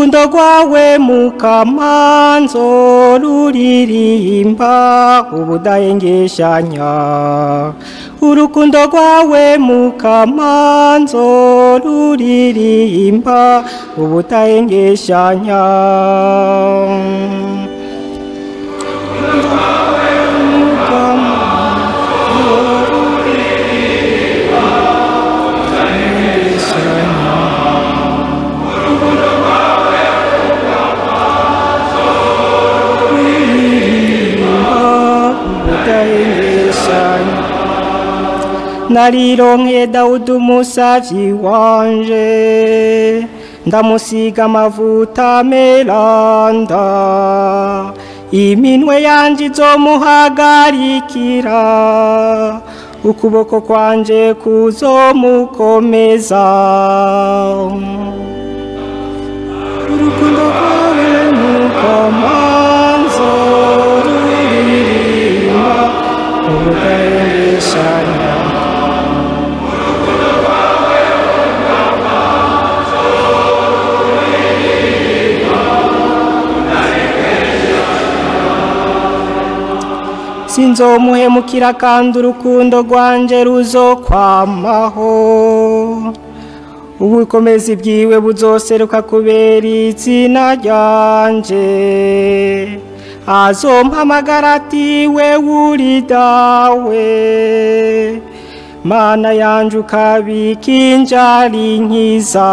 urukundo rwawe mukamanzo ruririmba ubudahengeshanya urukundo rwawe mukamanzo ruririmba ubudahengeshanya narironke Dawudi umusavyi wanje ndamusiga amavuta meranda iminwe yanje izomuhagarikira ukuboko kwanje kuzomukomeza urukundo rwawe mukamanzo ruririmba ubudahengeshanya sinzomuhemukira kandi urukundo rwanje ruzokwamaho ubukomezi bwiwe buzoseruka kubera izina ryanje azompamagara ati wewe uri dawe mana yanje ukabikinjari nkiza